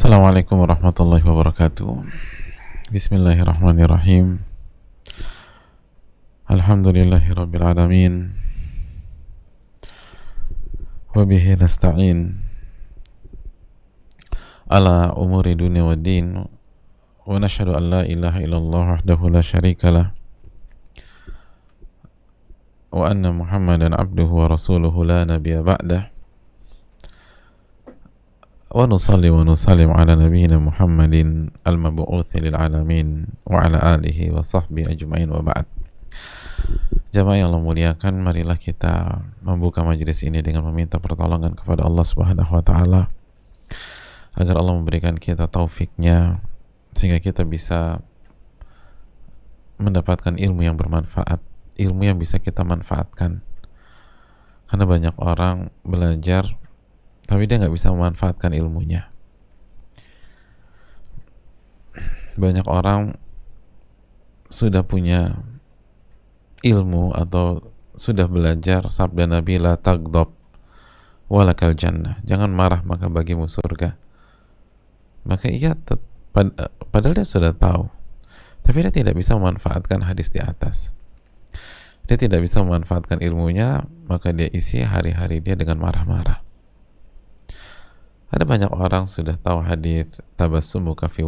Assalamualaikum warahmatullahi wabarakatuh. Bismillahirrahmanirrahim. Alhamdulillahirabbil alamin. Wa bihi nasta'in ala umuri dunya waddin. Wa nashhadu an la ilaha illallah wahdahu la syarikalah wa anna Muhammadan abduhu wa rasuluhu la nabiyya ba'dah. Wa nusalli wa nusallim ala nabiyyina Muhammadin al-mab'uthi lil alamin wa ala alihi wa sahbihi ajma'in wa ba'd. Jamaah yang Allah muliakan, marilah kita membuka majelis ini dengan meminta pertolongan kepada Allah Subhanahu wa taala agar Allah memberikan kita taufiknya sehingga kita bisa mendapatkan ilmu yang bermanfaat, ilmu yang bisa kita manfaatkan. Karena banyak orang belajar tapi dia nggak bisa memanfaatkan ilmunya. Banyak orang sudah punya ilmu atau sudah belajar sabda Nabi, la taghdab walakal jannah, jangan marah maka bagimu surga. Maka ia padahal dia sudah tahu, tapi dia tidak bisa memanfaatkan hadis di atas. Dia tidak bisa memanfaatkan ilmunya, maka dia isi hari-hari dia dengan marah-marah. Ada banyak orang sudah tahu hadis tabassumuka fi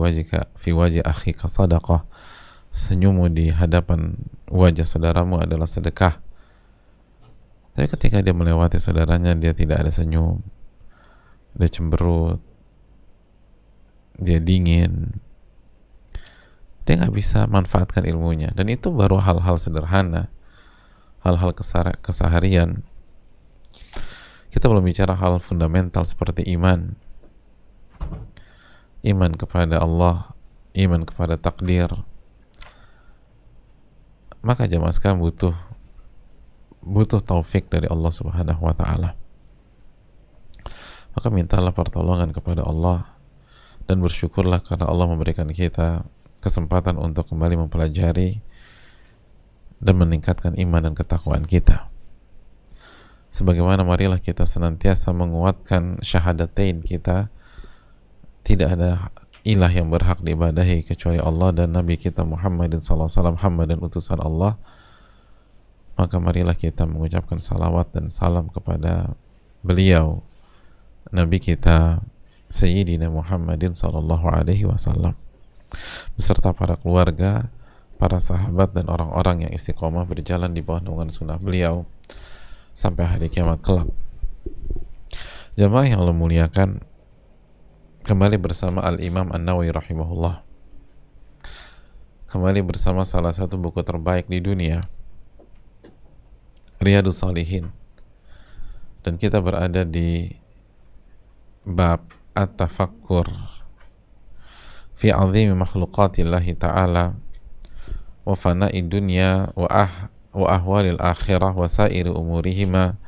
wajhi akhika sadaqah, senyummu di hadapan wajah saudaramu adalah sedekah. Tapi ketika dia melewati saudaranya, dia tidak ada senyum, dia cemberut, dia dingin, dia nggak bisa manfaatkan ilmunya. Dan itu baru hal-hal sederhana, hal-hal keseharian. Kita belum bicara hal fundamental seperti iman kepada Allah, iman kepada takdir. Maka jamaah sekalian butuh taufik dari Allah Subhanahu wa taala. Maka mintalah pertolongan kepada Allah dan bersyukurlah karena Allah memberikan kita kesempatan untuk kembali mempelajari dan meningkatkan iman dan ketakwaan kita. Sebagaimana marilah kita senantiasa menguatkan syahadatain kita, tidak ada ilah yang berhak diibadahi kecuali Allah dan Nabi kita Muhammadin sallallahu alaihi wasallam, hamba dan utusan Allah. Maka marilah kita mengucapkan salawat dan salam kepada beliau, Nabi kita Sayyidina Muhammadin sallallahu alaihi wasallam, beserta para keluarga, para sahabat dan orang-orang yang istiqomah berjalan di bawah naungan sunnah beliau sampai hari kiamat kelak. Jamaah yang Allah muliakan, kembali bersama Al-Imam An-Nawawi rahimahullah, kembali bersama salah satu buku terbaik di dunia, Riyadhus Shalihin, dan kita berada di bab At-Tafakkur fi 'azimi makhluqatillahi ta'ala wa fana'i dunya wa ahwalil akhirah wa sairi umurihima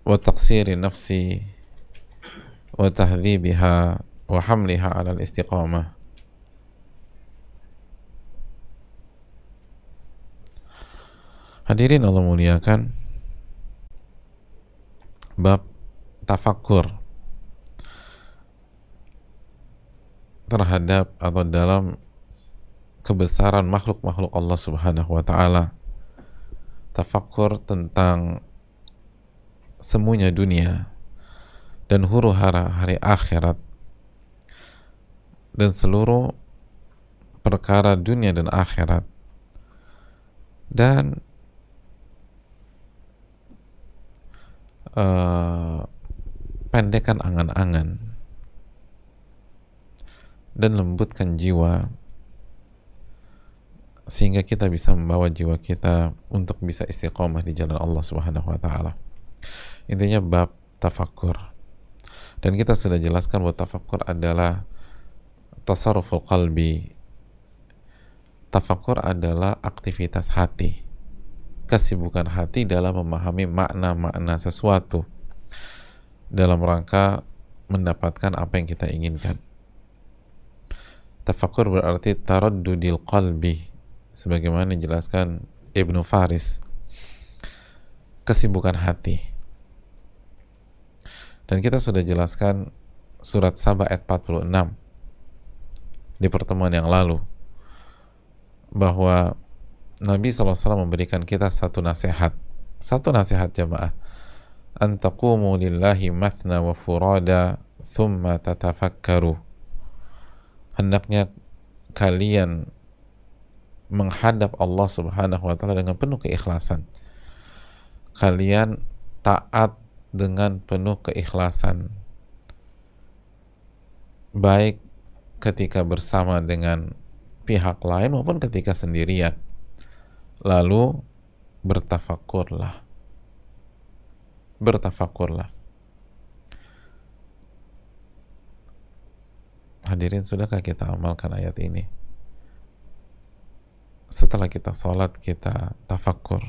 wa taqsiri nafsi wa tahdhibiha wa hamliha ala al-istiqamah. Hadirin Allah muliakan, bab tafakkur terhadap atau dalam kebesaran makhluk-makhluk Allah Subhanahu wa ta'ala, tafakkur tentang semuanya dunia dan huru-hara hari akhirat dan seluruh perkara dunia dan akhirat, dan pendekkan angan-angan dan lembutkan jiwa sehingga kita bisa membawa jiwa kita untuk bisa istiqomah di jalan Allah Subhanahu wa taala. Intinya bab tafakkur. Dan kita sudah jelaskan bahwa tafakkur adalah tasarruful qalbi. Tafakkur adalah aktivitas hati, kesibukan hati dalam memahami makna-makna sesuatu dalam rangka mendapatkan apa yang kita inginkan. Tafakkur berarti taraddudil qalbi, sebagaimana dijelaskan Ibnu Faris, kesibukan hati. Dan kita sudah jelaskan surat Saba ayat 46 di pertemuan yang lalu, bahwa Nabi SAW memberikan kita satu nasihat jamaah, an taqumu lillahi mathna wa furada thumma tatafakkaru, hendaknya kalian menghadap Allah Subhanahu wa taala dengan penuh keikhlasan, kalian taat dengan penuh keikhlasan, baik ketika bersama dengan pihak lain maupun ketika sendirian, lalu bertafakurlah. Hadirin, sudahkah kita amalkan ayat ini? Setelah kita sholat, kita tafakur,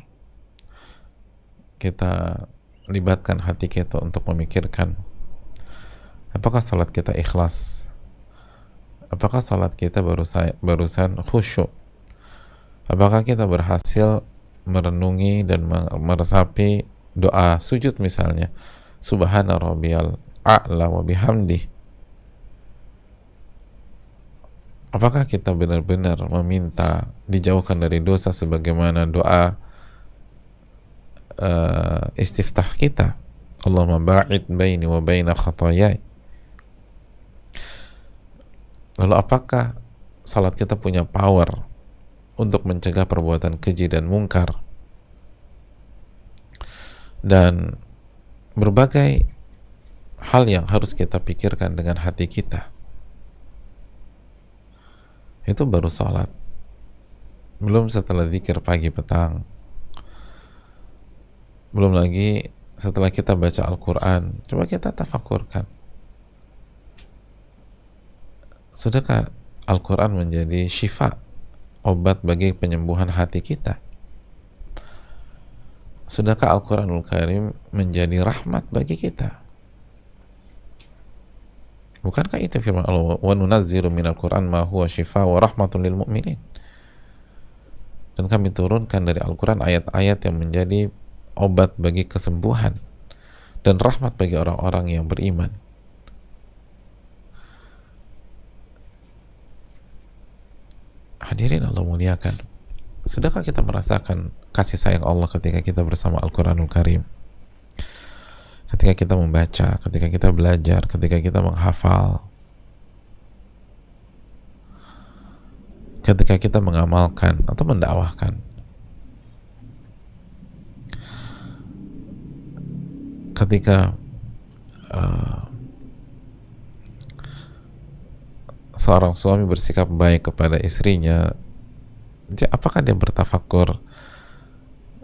kita libatkan hati kita untuk memikirkan, apakah sholat kita ikhlas? Apakah sholat kita barusan khusyuk? Apakah kita berhasil merenungi dan meresapi doa sujud misalnya, subhana rabbiyal a'la wa bihamdih? Apakah kita benar-benar meminta dijauhkan dari dosa sebagaimana doa istiftah kita, Allahumma ba'id baini wa baina khatayai? Lalu apakah salat kita punya power untuk mencegah perbuatan keji dan mungkar dan berbagai hal yang harus kita pikirkan dengan hati kita? Itu baru salat, belum setelah zikir pagi petang, belum lagi setelah kita baca Al-Quran. Coba kita tafakurkan, sudahkah Al-Quran menjadi syifa, obat bagi penyembuhan hati kita? Sudahkah Al-Quranul Karim menjadi rahmat bagi kita? Bukankah itu firman Allah, wa nunazzilu minal Qur'an ma huwa syifa wa rahmatun lil mu'minin? Dan kami turunkan dari Al-Quran ayat-ayat yang menjadi obat bagi kesembuhan dan rahmat bagi orang-orang yang beriman. Hadirin Allah muliakan, sudahkah kita merasakan kasih sayang Allah ketika kita bersama Al-Quranul Karim? Ketika kita membaca, ketika kita belajar, ketika kita menghafal, ketika kita mengamalkan atau mendakwahkan. Ketika seorang suami bersikap baik kepada istrinya, apakah dia bertafakur,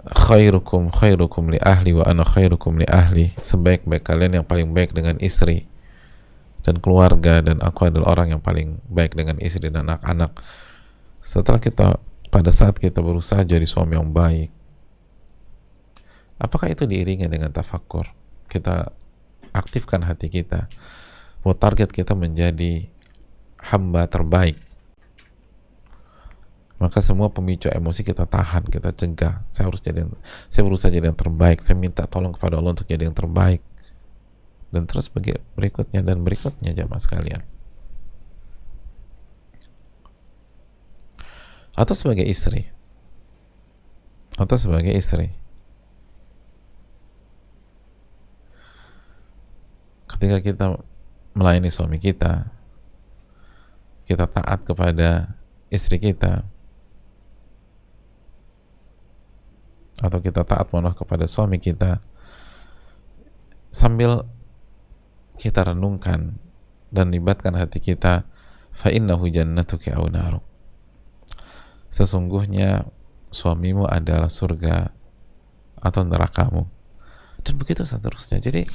khairukum khairukum li ahli wa ana khairukum li ahli, sebaik-baik kalian yang paling baik dengan istri dan keluarga, dan aku adalah orang yang paling baik dengan istri dan anak-anak. Setelah kita, pada saat kita berusaha jadi suami yang baik, apakah itu diiringi dengan tafakur? Kita aktifkan hati kita bahwa target kita menjadi hamba terbaik, maka semua pemicu emosi kita tahan, kita cegah. Saya berusaha jadi yang terbaik, saya minta tolong kepada Allah untuk jadi yang terbaik, dan terus berikutnya dan berikutnya, jamaah sekalian. Atau sebagai istri, ketika kita melayani suami kita, kita taat kepada istri kita, atau kita taat kepada suami kita, sambil kita renungkan dan libatkan hati kita, fa innahu jannatuki aw naruk, sesungguhnya suamimu adalah surga atau nerakamu, dan begitu seterusnya. Jadi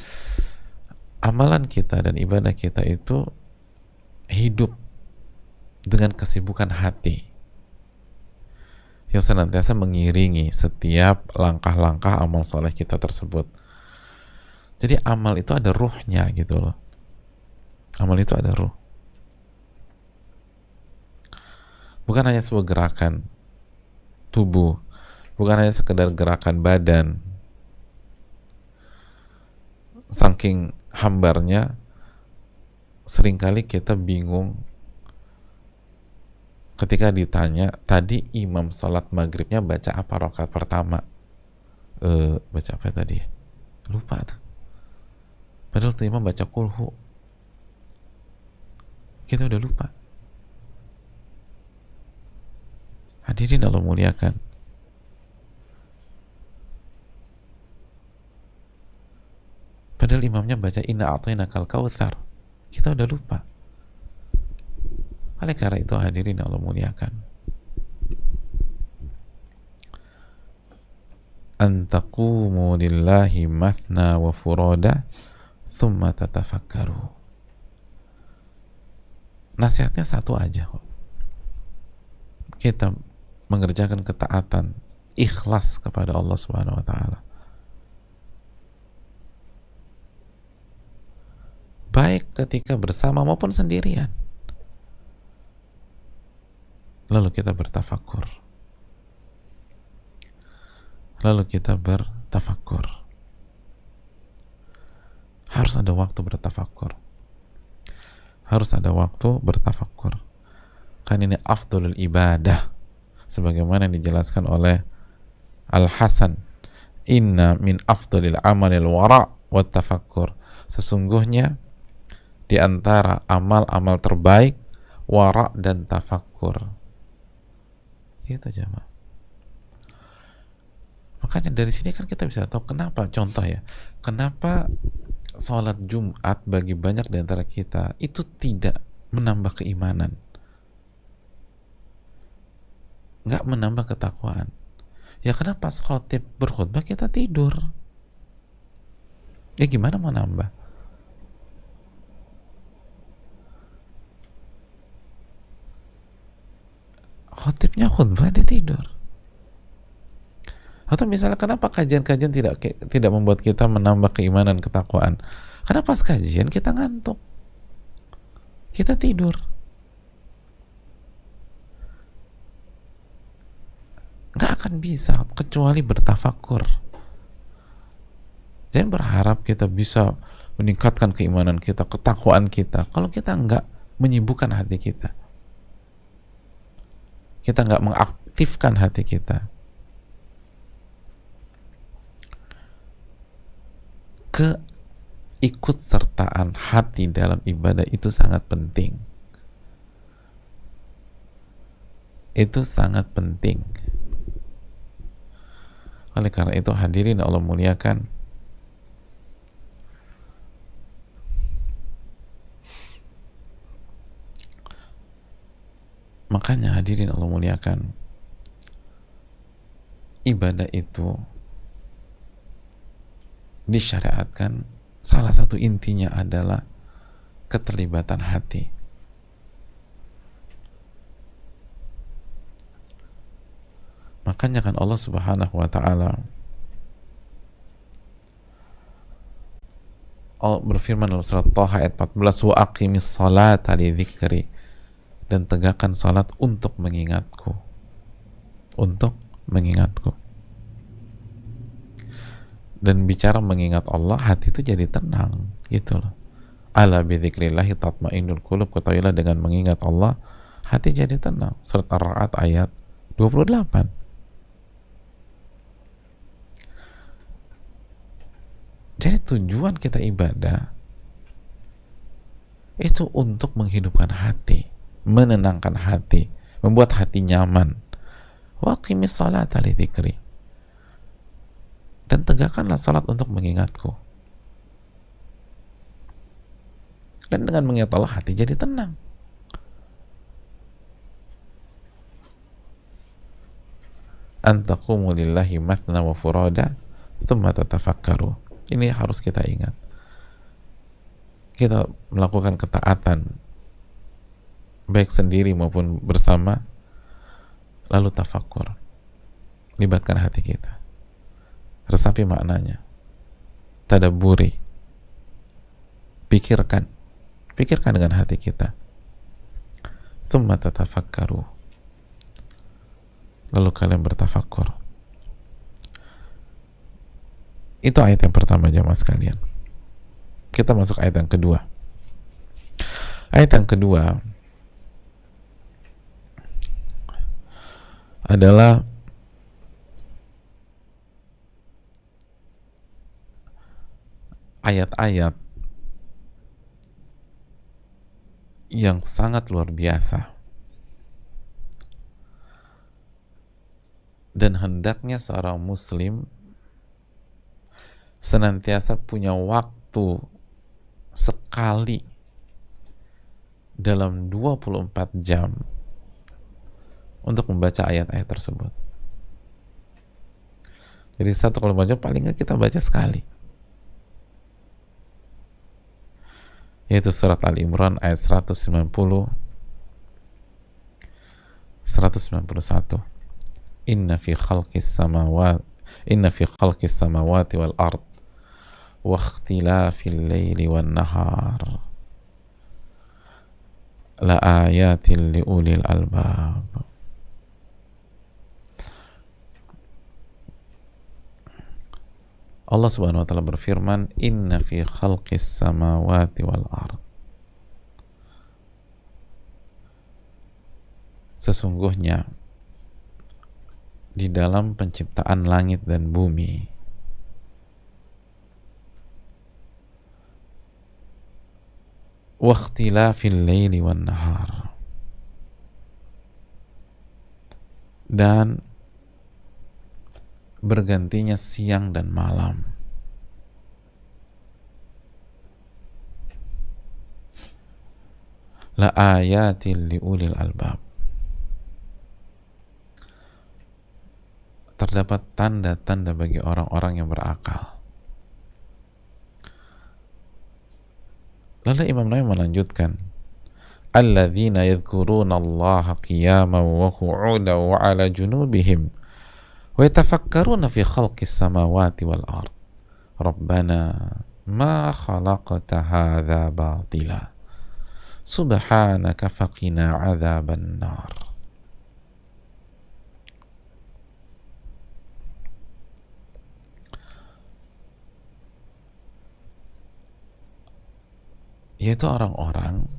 amalan kita dan ibadah kita itu hidup dengan kesibukan hati yang senantiasa mengiringi setiap langkah-langkah amal soleh kita tersebut. Jadi amal itu ada ruhnya gitu loh. Amal itu ada ruh. Bukan hanya sebuah gerakan tubuh, bukan hanya sekedar gerakan badan. Saking hambarnya seringkali kita bingung ketika ditanya, tadi imam sholat maghribnya baca apa rakaat pertama? Baca apa tadi? Lupa tuh. Padahal tuh imam baca kulhu. Kita udah lupa. Hadirin Allah muliakan. Padahal imamnya baca inna a'tainakal kautsar. Kita udah lupa. Oleh karena itu hadirin Allah muliakan, an taqumu lillahi mathna wa furada thumma tatafakkaru. Nasihatnya satu aja kok. Kita mengerjakan ketaatan ikhlas kepada Allah Subhanahu wa taala. Baik ketika bersama maupun sendirian. Lalu kita bertafakur. Harus ada waktu bertafakur. Kan ini afdalul ibadah. Sebagaimana yang dijelaskan oleh Al-Hasan. Inna min afdalil amalil wara' wa tafakkur. Sesungguhnya di antara amal-amal terbaik wara' dan tafakkur. Gitu jemaah. Makanya dari sini kan kita bisa tahu kenapa, contoh ya, kenapa sholat Jumat bagi banyak di antara kita itu tidak menambah keimanan, nggak menambah ketakwaan. Ya karena pas khotib berkhutbah kita tidur. Ya gimana mau nambah? Khotibnya khutbah dia tidur. Atau misalnya kenapa kajian-kajian tidak membuat kita menambah keimanan, ketakwaan? Karena pas kajian kita ngantuk, kita tidur. Nggak akan bisa kecuali bertafakur. Jangan berharap kita bisa meningkatkan keimanan kita, ketakwaan kita, kalau kita nggak menyibukkan hati kita. Kita nggak mengaktifkan hati kita. Keikutsertaan hati dalam ibadah itu sangat penting. Itu sangat penting. Oleh karena itu hadirin Allah muliakan, makanya hadirin Allah muliakan, ibadah itu disyariatkan, salah satu intinya adalah keterlibatan hati. Makanya kan Allah Subhanahu wa taala berfirman dalam surat Thaha ayat 14, wa aqimis salata li dzikri, dan tegakkan salat untuk mengingatku. Dan bicara mengingat Allah, hati itu jadi tenang, gitu loh. Ala bi dzikrillahi tatmainnul qulub, ketahuilah dengan mengingat Allah hati jadi tenang. Surat Ar-Ra'd ayat 28. Jadi tujuan kita ibadah itu untuk menghidupkan hati, menenangkan hati, membuat hati nyaman. Waqimis salata li dzikri, dan tegakkanlah salat untuk mengingatku. Dan dengan mengingat Allah hati jadi tenang. An taqumu lillahi mathna wa furada thumma tatafakkaru. Ini harus kita ingat. Kita melakukan ketaatan baik sendiri maupun bersama, lalu tafakkur, libatkan hati kita, resapi maknanya, tadabburi, pikirkan dengan hati kita. Tsumma tatafakkaru, lalu kalian bertafakkur. Itu ayat yang pertama jamaah sekalian. Kita masuk ayat yang kedua. Ayat yang kedua adalah ayat-ayat yang sangat luar biasa, dan hendaknya seorang muslim senantiasa punya waktu sekali dalam 24 jam untuk membaca ayat-ayat tersebut. Jadi satu kalau baca paling nggak kita baca sekali, yaitu surat Al-Imran ayat 190 191. Inna fi khalqis samawati wal ard wa ikhtilafil laili wan nahar la ayatin li ulil albab. Allah Subhanahu wa taala berfirman, inna fi khalqis samawati wal ard, sesungguhnya di dalam penciptaan langit dan bumi wa ikhtilafil laili wan nahar, dan bergantinya siang dan malam, la ayatin li ulil albab, terdapat tanda-tanda bagi orang-orang yang berakal. Lalu Imam Nawawi melanjutkan, alladzina yadhkuruna Allah qiyaman wa qu'udan wa 'ala junubihim wa yatafakkaruna fi khalqis samawati wal ard rabbana ma khalaqta hadza batila subhanaka faqina 'adzaban nar. Yaitu orang-orang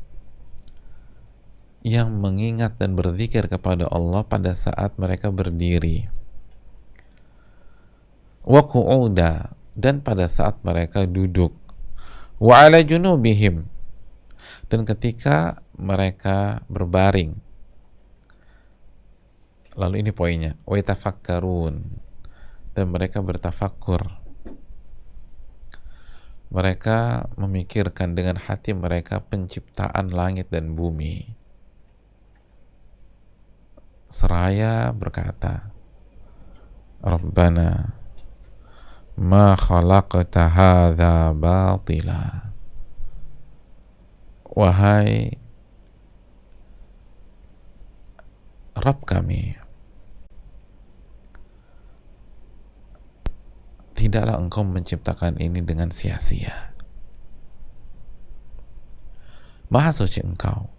yang mengingat dan berzikir kepada Allah pada saat mereka berdiri, wa qu'uda, dan pada saat mereka duduk, wa 'ala junubihim, dan ketika mereka berbaring. Lalu ini poinnya, wa yatafakkarun, dan mereka bertafakkur. Mereka memikirkan dengan hati mereka penciptaan langit dan bumi, seraya berkata, Rabbana ma khalaqta hadza batila, wahai Rabb kami, tidaklah engkau menciptakan ini dengan sia-sia. Maha suci engkau,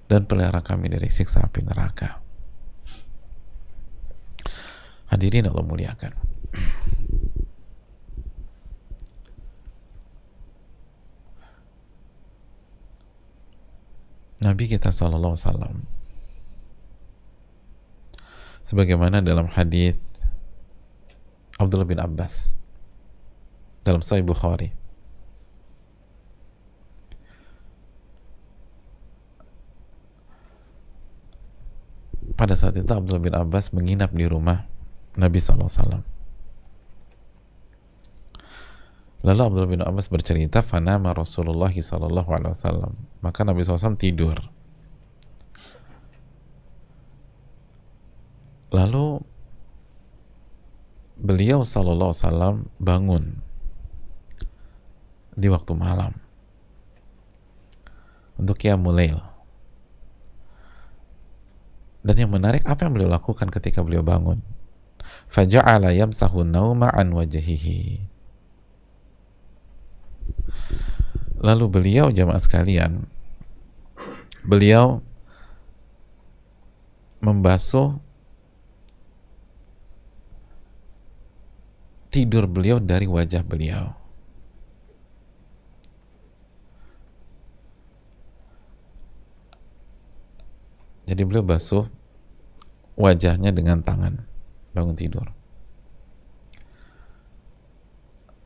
dan pelihara kami dari siksa api neraka. Hadirin Allah muliakan, Nabi kita sallallahu alaihi wasallam, sebagaimana dalam hadis Abdullah bin Abbas dalam Sahih Bukhari, pada saat itu Abdullah bin Abbas menginap di rumah Nabi SAW. Lalu Abdullah bin Abbas bercerita, fanama Rasulullah SAW, maka Nabi SAW tidur. Lalu beliau SAW bangun di waktu malam untuk qiyamul lail. Dan yang menarik, apa yang beliau lakukan ketika beliau bangun? Faja'ala yamsahu nauma an wajhihi. Lalu beliau, jamaah sekalian, beliau membasuh tidur beliau dari wajah beliau. Jadi beliau basuh wajahnya dengan tangan bangun tidur.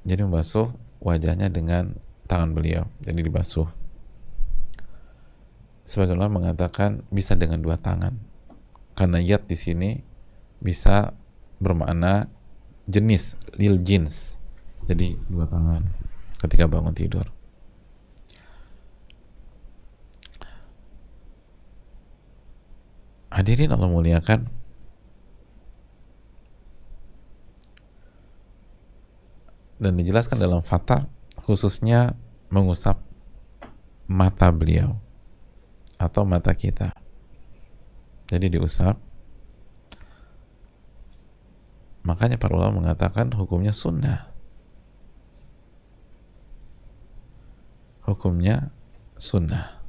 Jadi membasuh wajahnya dengan tangan beliau, jadi dibasuh. Sebagian ulama mengatakan bisa dengan dua tangan, karena yad di sini bisa bermakna jenis, lil jins, jadi dua tangan ketika bangun tidur. Hadirin Allah muliakan, dan dijelaskan dalam fatwa khususnya mengusap mata beliau atau mata kita, jadi diusap. Makanya para ulama mengatakan hukumnya sunnah, hukumnya sunnah,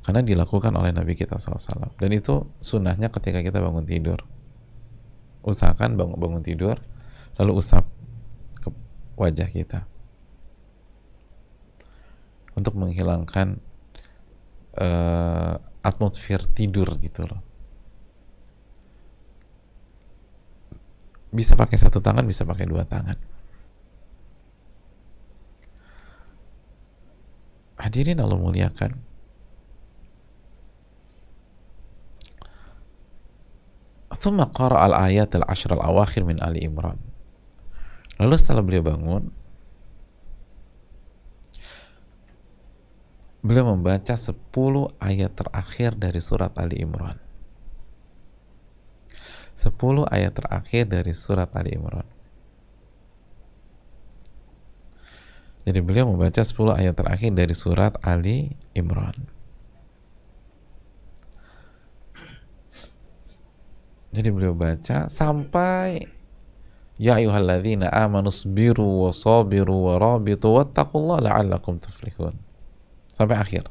karena dilakukan oleh Nabi kita SAW. Dan itu sunnahnya ketika kita bangun tidur, usahakan bangun tidur lalu usap ke wajah kita untuk menghilangkan atmosfer tidur gitu loh. Bisa pakai satu tangan, bisa pakai dua tangan. Hadirin Allah muliakan, ثم قرأ الآيات العشر الأواخر من آل عمران. Lalu setelah beliau bangun, beliau membaca 10 ayat terakhir dari surat Ali Imran. 10 ayat terakhir dari surat Ali Imran. Jadi beliau membaca 10 ayat terakhir dari surat Ali Imran. Jadi beliau baca sampai ya ayyuhalladzina amanu sabiru wa sabiru wa rabitu wattaqullaha la'allakum tuflihun, sampai akhir.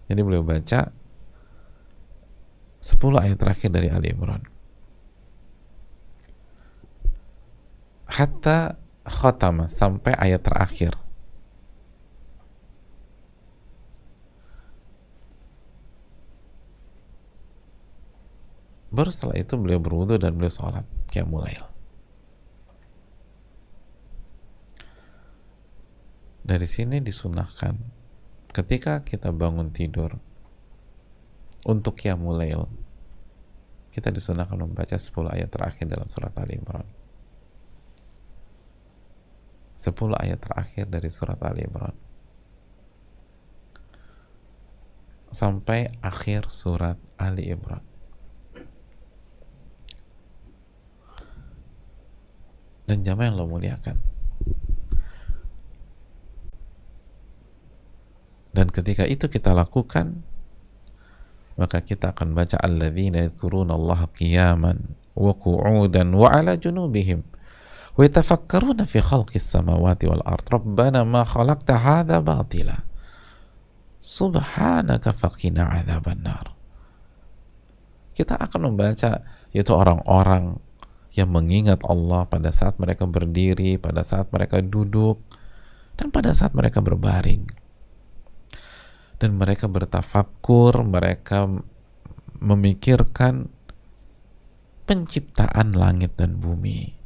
Jadi beliau baca 10 ayat terakhir dari Ali Imran hatta khatama, sampai ayat terakhir. Baru setelah itu beliau berwudu dan beliau sholat qiyamul lail. Dari sini disunahkan ketika kita bangun tidur untuk qiyamul lail, kita disunahkan membaca 10 ayat terakhir dalam surat Ali Imran. 10 ayat terakhir dari surat Ali Imran sampai akhir surat Ali Imran. Dan jamaah yang Allah muliakan, dan ketika itu kita lakukan, maka kita akan baca alladzina yadhkuruna Allah qiyaman wa qu'udan wa 'ala junubihim wa yatafakkaruna fi khalqis samawati wal ard rabbana ma khalaqta hadza batila subhanaka faqina 'adzabannar. Kita akan membaca yaitu orang-orang yang mengingat Allah pada saat mereka berdiri, pada saat mereka duduk, dan pada saat mereka berbaring. Dan mereka bertafakkur, mereka memikirkan penciptaan langit dan bumi.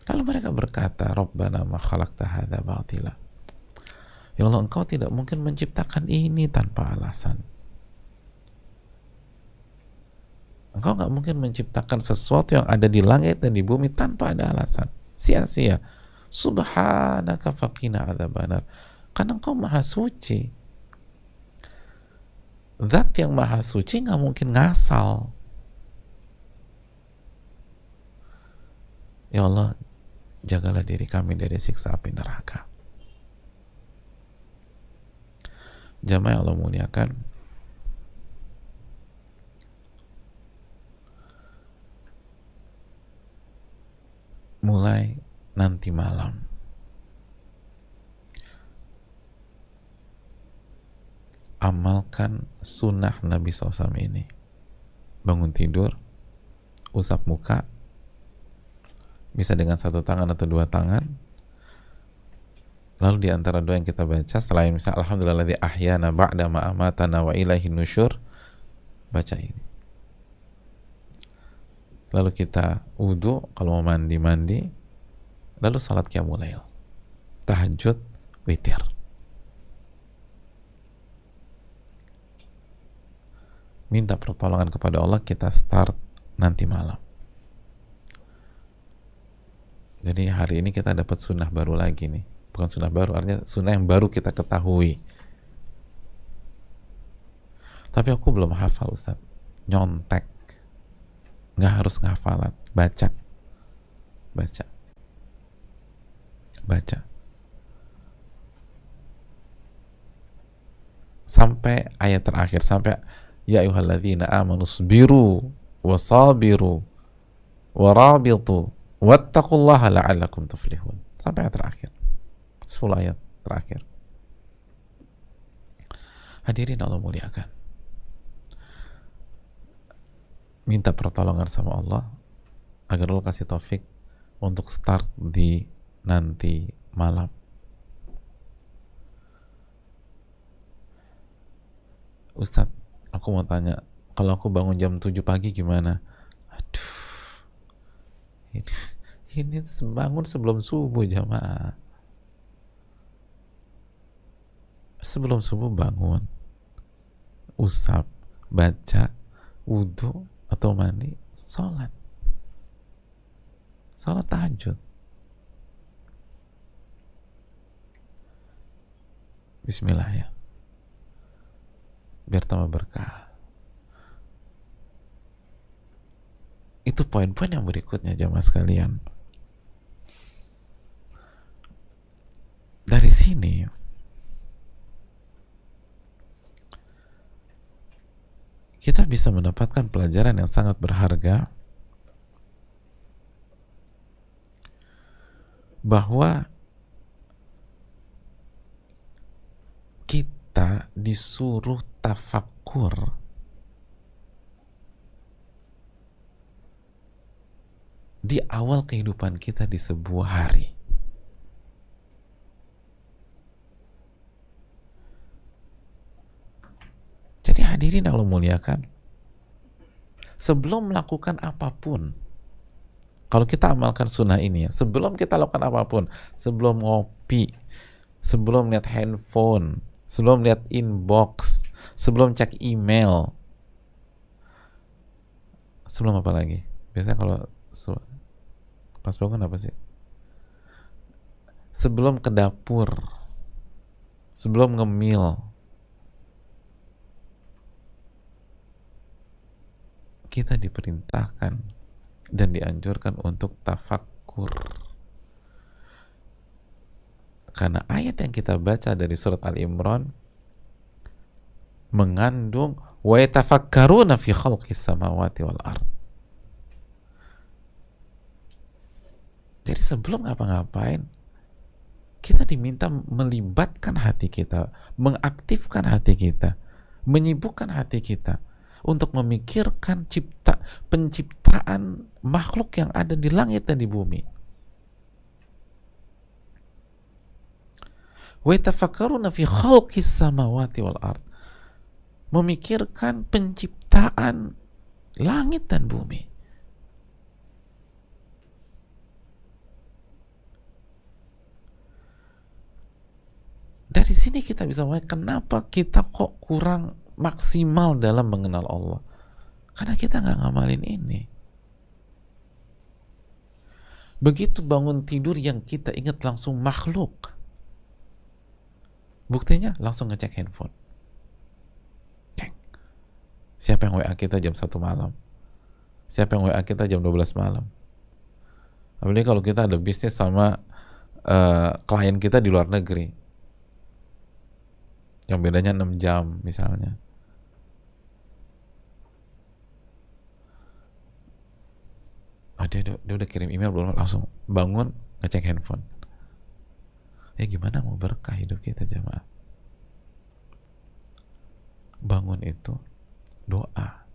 Lalu mereka berkata, Rabbana ma khalaqta hadza batila. Ya Allah, Engkau tidak mungkin menciptakan ini tanpa alasan. Engkau nggak mungkin menciptakan sesuatu yang ada di langit dan di bumi tanpa ada alasan, sia-sia. Subhanaka faqina adzabannar. Karena Engkau maha suci. Zat yang maha suci nggak mungkin ngasal. Ya Allah, jagalah diri kami dari siksa api neraka. Jamaah Allah muliakan, mulai nanti malam amalkan sunnah Nabi SAW ini. Bangun tidur, usap muka, bisa dengan satu tangan atau dua tangan, Lalu di antara doa yang kita baca selain misal alhamdulilladzi ahyana ba'da ma amatana wa ilaihi nusyur, baca ini. Lalu kita wudu, kalau mau mandi, lalu salat qiyamul lail, tahajud, witir. Minta pertolongan kepada Allah, kita start nanti malam. Jadi hari ini kita dapat sunnah baru lagi nih. Bukan sunnah baru, artinya sunnah yang baru kita ketahui. Tapi aku belum hafal, Ustaz. Nyontek. Nggak harus ngafalan. Baca. Sampai ayat terakhir. Sampai ya ayyuhalladzina amanu sabiru wasabiru warabitu wattaqullaha la'allakum tuflihun. Sampai ayat terakhir. 10 ayat terakhir. Hadirin Allah muliakan. Minta pertolongan sama Allah agar Allah kasih taufik untuk start di nanti malam. Ustadz, aku mau tanya, kalau aku bangun jam 7 pagi gimana? Aduh, ini bangun sebelum subuh jamaah. Sebelum subuh bangun, usap, baca, wudu atau mandi, sholat tahajud. Bismillah ya, biar tambah berkah. Itu poin-poin yang berikutnya jamaah sekalian. Dari sini kita bisa mendapatkan pelajaran yang sangat berharga bahwa kita disuruh tafakkur di awal kehidupan kita di sebuah hari. Jadi hadirin Allah muliakan, sebelum melakukan apapun, kalau kita amalkan sunnah ini ya, sebelum kita lakukan apapun, sebelum ngopi, sebelum lihat handphone, sebelum lihat inbox, sebelum cek email, sebelum apa lagi? Biasanya kalau pas bangun apa sih? Sebelum ke dapur, sebelum ngemil, kita diperintahkan dan dianjurkan untuk tafakkur. Karena ayat yang kita baca dari surat Al-Imran mengandung wa yatafakkaruna fi khalqis samawati wal ard. Jadi sebelum ngapa-ngapain, kita diminta melibatkan hati kita, mengaktifkan hati kita, menyibukkan hati kita untuk memikirkan penciptaan makhluk yang ada di langit dan di bumi. Wa yatafakkaruna fi khalqis samawati wal ard. Memikirkan penciptaan langit dan bumi. Dari sini kita bisa mulai kenapa kita kok kurang maksimal dalam mengenal Allah. Karena kita nggak ngamalin ini. Begitu bangun tidur yang kita ingat langsung makhluk. Buktinya langsung ngecek handphone. Siapa yang WA kita jam 1 malam? Siapa yang WA kita jam 12 malam? Apalagi kalau kita ada bisnis sama klien kita di luar negeri, yang bedanya 6 jam misalnya. Dia udah kirim email belum, langsung bangun ngecek handphone. Ya gimana mau berkah hidup kita jamaah? Bangun itu doa,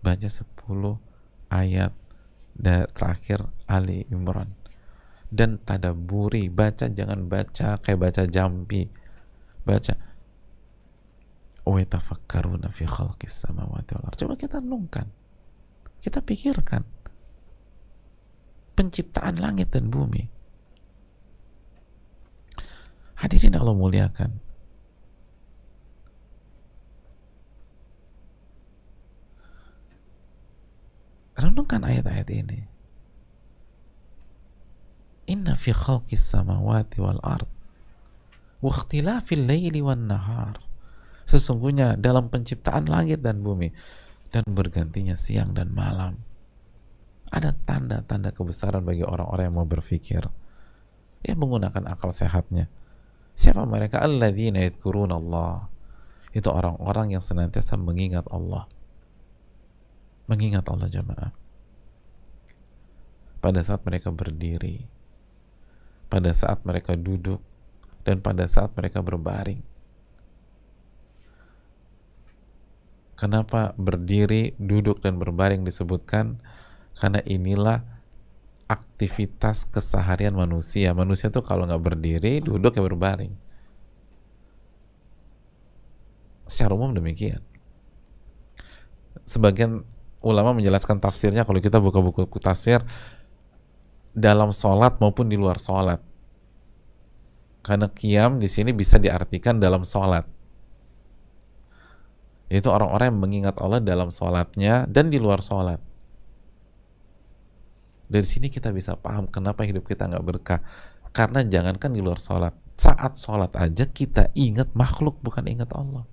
baca 10 ayat terakhir Ali Imran, dan tadaburi, baca, jangan baca kayak baca jampi, baca wa yatafakkaruna fi khalqis samawati wal ardh. Coba kita renungkan, kita pikirkan penciptaan langit dan bumi. Hadirin Allah muliakan, renungkan ayat-ayat ini. Inna fi khalqis samawati wal ard wa ikhtilafil laili wan nahar. Sesungguhnya dalam penciptaan langit dan bumi dan bergantinya siang dan malam ada tanda-tanda kebesaran bagi orang-orang yang mau berpikir, yang menggunakan akal sehatnya. Siapa mereka? Alladzina yadhkuruna Allah. Itu orang-orang yang senantiasa mengingat Allah. Mengingat Allah jamaah. Pada saat mereka berdiri, pada saat mereka duduk, dan pada saat mereka berbaring. Kenapa berdiri, duduk, dan berbaring disebutkan? Karena inilah aktivitas keseharian manusia. Manusia tuh kalau nggak berdiri, duduk, ya berbaring. Secara umum demikian. Sebagian ulama menjelaskan tafsirnya, kalau kita buka buku tafsir, dalam sholat maupun di luar sholat. Karena qiyam di sini bisa diartikan dalam sholat. Itu orang-orang yang mengingat Allah dalam sholatnya dan di luar sholat. Dari sini kita bisa paham kenapa hidup kita nggak berkah. Karena jangankan di luar sholat, saat sholat aja kita ingat makhluk, bukan ingat Allah.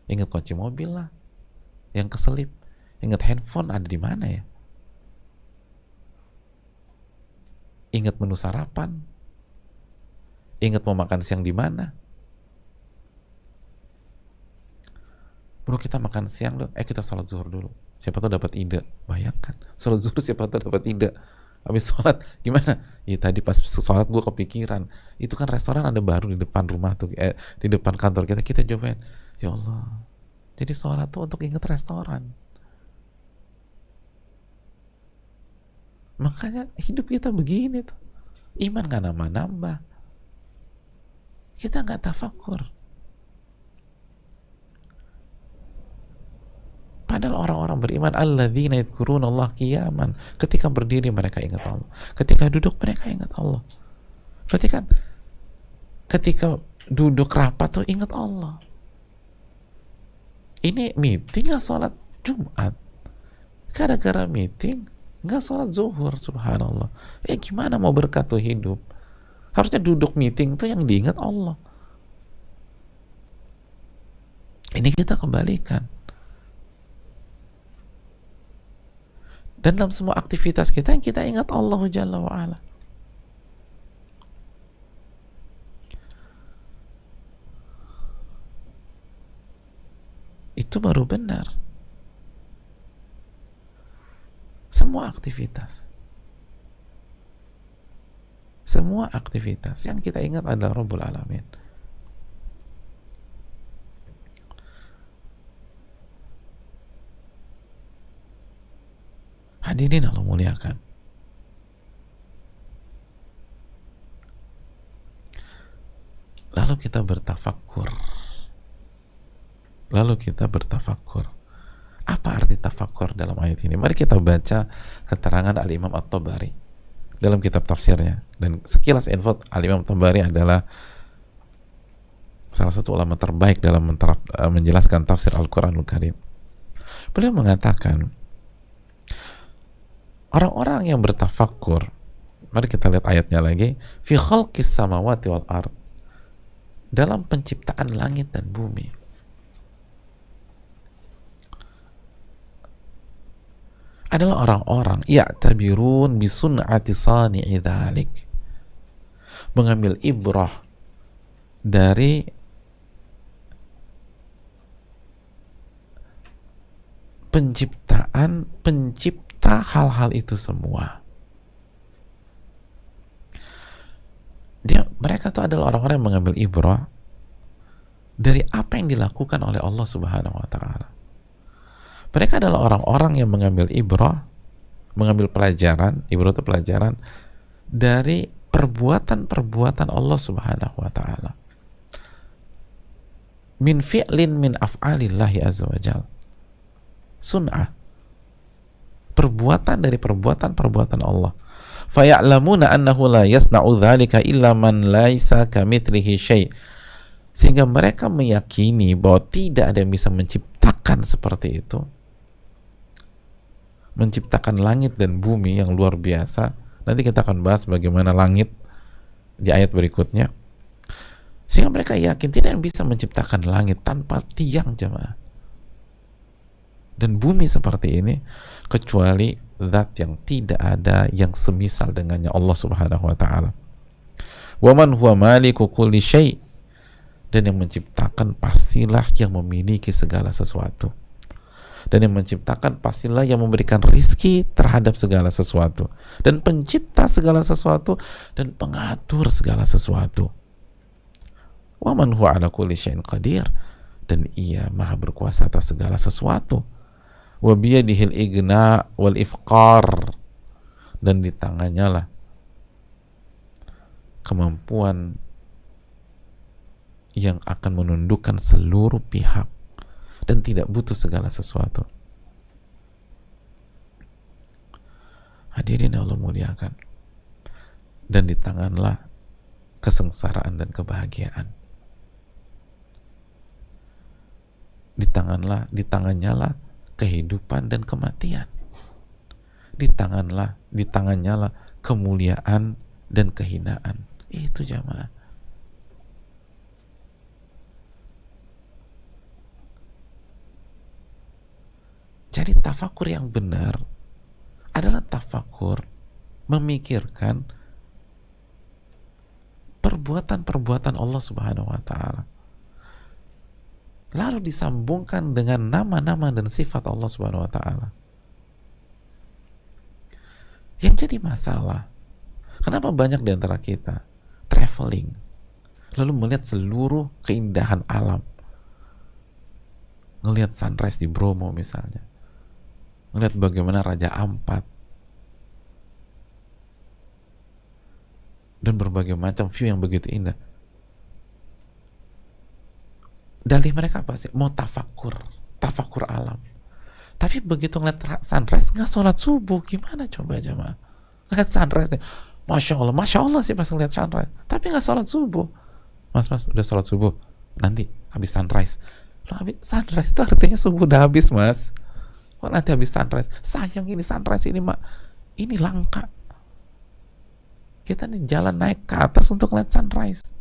Ingat kunci mobil lah, yang keselip. Ingat handphone ada di mana ya. Ingat menu sarapan. Ingat mau makan siang di mana. Bro, kita makan siang dulu, kita sholat zuhur dulu. Siapa tahu dapat ide. Bayangkan, sholat zuhur siapa tahu dapat ide. Habis sholat, gimana? Ya tadi pas sholat gue kepikiran. Itu kan restoran ada baru di depan rumah tuh, di depan kantor kita. Kita cobain. Ya Allah. Jadi sholat tuh untuk ingat restoran. Makanya hidup kita begini tuh. Iman gak nambah-nambah. Kita gak tafakur. Padahal orang-orang beriman, alladzina yadhkuruna Allah qiyaman. Ketika berdiri mereka ingat Allah. Ketika duduk mereka ingat Allah. Berarti kan ketika duduk rapat tuh ingat Allah. Ini meeting gak sholat Jumat? Gara-gara meeting nggak sholat zuhur, subhanallah. Gimana mau berkat tuh hidup? Harusnya duduk meeting tuh yang diingat Allah. Ini kita kembalikan. Dan dalam semua aktivitas kita yang kita ingat Allah Jalla wa'ala. Itu baru benar. Semua aktivitas yang kita ingat adalah Rabbul Alamin. Hadirin Allah muliakan, lalu kita bertafakkur. Apa arti tafakkur dalam ayat ini? Mari kita baca keterangan Al-Imam At-Tabari dalam kitab tafsirnya. Dan sekilas info, Al-Imam At-Tabari adalah salah satu ulama terbaik dalam menjelaskan tafsir Al-Quranul Karim. Beliau mengatakan, orang-orang yang bertafakkur, mari kita lihat ayatnya lagi, fi khalqis samawati wal ard, dalam penciptaan langit dan bumi. Adalah orang-orang ya'tabirun bisun'ati sani'i dzalik, mengambil ibrah dari pencipta hal-hal itu semua. Mereka itu adalah orang-orang yang mengambil ibrah dari apa yang dilakukan oleh Allah Subhanahu wa ta'ala. Mereka adalah orang-orang yang mengambil ibrah, mengambil pelajaran, ibrah itu pelajaran, dari perbuatan-perbuatan Allah Subhanahu wa taala. Min fi'lin min af'alillahi azza wa jal. Sun'ah. Perbuatan dari perbuatan-perbuatan Allah. Faya'lamuna annahu la yasna'u dzalika illa man laisa kamitslihi syai'. Sehingga mereka meyakini bahwa tidak ada yang bisa menciptakan seperti itu. Menciptakan langit dan bumi yang luar biasa. Nanti kita akan bahas bagaimana langit di ayat berikutnya. Sehingga mereka yakin tidak yang bisa menciptakan langit tanpa tiang, jemaah. Dan bumi seperti ini kecuali zat yang tidak ada yang semisal dengannya, Allah Subhanahu wa taala. Wa man huwa maliku kulli syai'. Dan yang menciptakan pastilah yang memiliki segala sesuatu. Dan yang menciptakan pastilah yang memberikan rizki terhadap segala sesuatu. Dan pencipta segala sesuatu dan pengatur segala sesuatu. Wa man huwa ala kulli syai'in qadir. Dan ia maha berkuasa atas segala sesuatu. Wa biyadihil igna wal ifqar. Dan di tangannya lah kemampuan yang akan menundukkan seluruh pihak dan tidak butuh segala sesuatu. Hadirin Allah muliakan. Dan di tanganlah kesengsaraan dan kebahagiaan. Di tangannya lah kehidupan dan kematian. Di tangannya lah kemuliaan dan kehinaan. Itu jamaah. Jadi tafakur yang benar adalah tafakur memikirkan perbuatan-perbuatan Allah Subhanahu wa taala. Lalu disambungkan dengan nama-nama dan sifat Allah Subhanahu wa taala. Yang jadi masalah, kenapa banyak di antara kita traveling lalu melihat seluruh keindahan alam, ngelihat sunrise di Bromo misalnya, ngelihat bagaimana Raja Ampat dan berbagai macam view yang begitu indah. Dalih mereka apa sih? Mau tafakur alam. Tapi begitu ngeliat sunrise nggak sholat subuh, gimana coba jemaah? Ngeliat sunrise nih, masya Allah sih pas ngeliat sunrise, tapi nggak sholat subuh. Mas udah sholat subuh, nanti habis sunrise. Loh, habis sunrise itu artinya subuh udah habis, mas. Kok nanti habis sunrise? Sayang ini sunrise ini, mak. Ini langka. Kita nih jalan naik ke atas untuk lihat sunrise.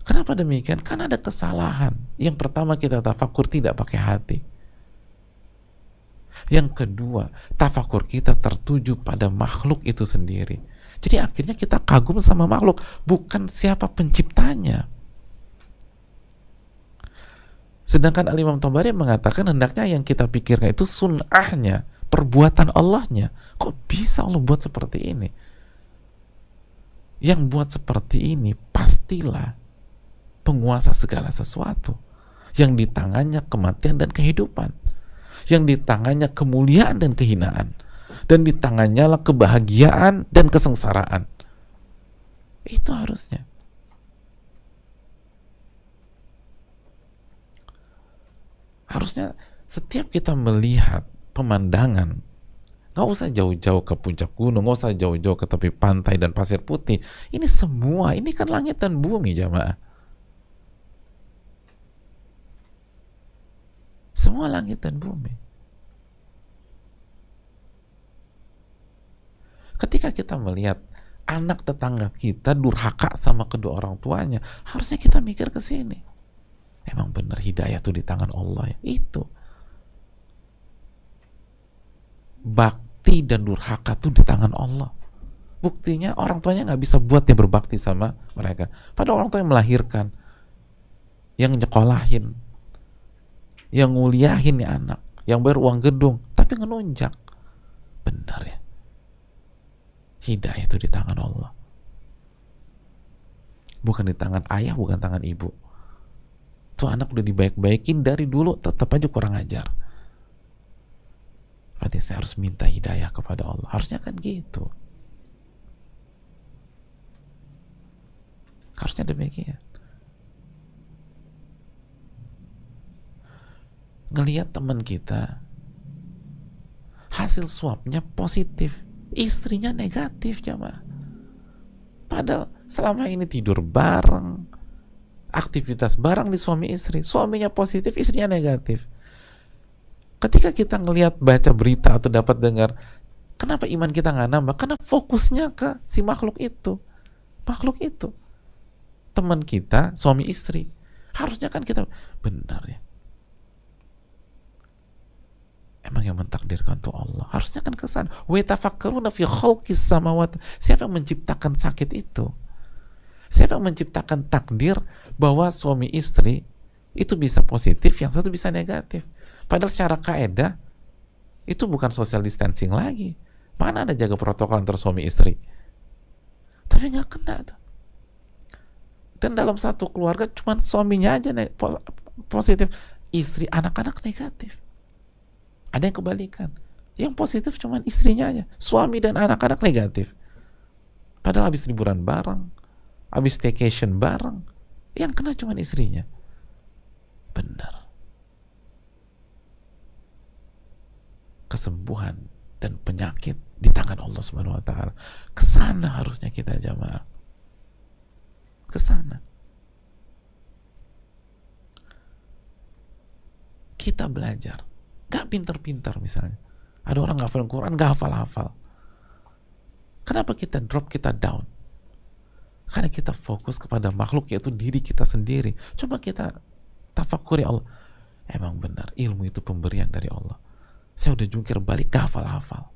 Kenapa demikian? Karena ada kesalahan. Yang pertama, kita tafakur tidak pakai hati. Yang kedua, tafakur kita tertuju pada makhluk itu sendiri. Jadi akhirnya kita kagum sama makhluk, bukan siapa penciptanya. Sedangkan Al-Imam Tabari mengatakan hendaknya yang kita pikirkan itu sun'ahnya, perbuatan Allahnya. Kok bisa Allah buat seperti ini? Yang buat seperti ini pastilah penguasa segala sesuatu, yang di tangannya kematian dan kehidupan, yang di tangannya kemuliaan dan kehinaan, dan di tangannya lah kebahagiaan dan kesengsaraan. Itu harusnya. Harusnya setiap kita melihat pemandangan, nggak usah jauh-jauh ke puncak gunung, nggak usah jauh-jauh ke tepi pantai dan pasir putih. Ini semua, ini kan langit dan bumi, jamaah. Semua langit dan bumi. Ketika kita melihat anak tetangga kita durhaka sama kedua orang tuanya, harusnya kita mikir ke sini. Emang benar hidayah tuh di tangan Allah ya? Itu. Bakti dan durhaka tuh di tangan Allah. Buktinya orang tuanya nggak bisa buat dia berbakti sama mereka. Padahal orang tua yang melahirkan, yang nyekolahin, yang nguliahin nih anak, yang bayar uang gedung, tapi ngelunjak. Benar ya? Hidayah itu di tangan Allah. Bukan di tangan ayah, bukan tangan ibu. Tuh anak udah dibaik-baikin dari dulu, tetap aja kurang ajar. berarti saya harus minta hidayah kepada Allah. Harusnya kan gitu. Harusnya demikian. Ngelihat teman kita hasil swabnya positif, istrinya negatif, jamaah. Padahal selama ini tidur bareng, aktivitas bareng di suami istri, suaminya positif, istrinya negatif. Ketika kita ngelihat, baca berita atau dapat dengar, kenapa iman kita nggak nambah? Karena fokusnya ke si makhluk itu. Teman kita, suami istri. Harusnya kan kita, benar ya, emang yang mentakdirkan tuh Allah. Harusnya kan kesana. Wa tafakkaruna fi khalqis samawati. Siapa yang menciptakan sakit itu? Siapa yang menciptakan takdir bahwa suami istri itu bisa positif, yang satu bisa negatif? Padahal secara kaedah itu bukan social distancing lagi. Mana ada jaga protokol antar suami istri? Tapi nggak kena tuh. Dan dalam satu keluarga cuma suaminya aja positif, istri, anak-anak negatif. Ada yang kebalikan. Yang positif cuma istrinya aja. Suami dan anak-anak negatif. Padahal habis liburan bareng, habis staycation bareng, yang kena cuma istrinya. Benar. Kesembuhan dan penyakit di tangan Allah Subhanahu wa taala. Kesana harusnya kita, jamaah. Kesana. Kita belajar. Gak pinter-pinter misalnya. Ada orang gak hafal Quran, gak hafal-hafal. Kenapa kita drop, kita down? Karena kita fokus kepada makhluk, yaitu diri kita sendiri. Coba kita tafakuri Allah. Emang benar, ilmu itu pemberian dari Allah. Saya udah jungkir balik, gak hafal-hafal.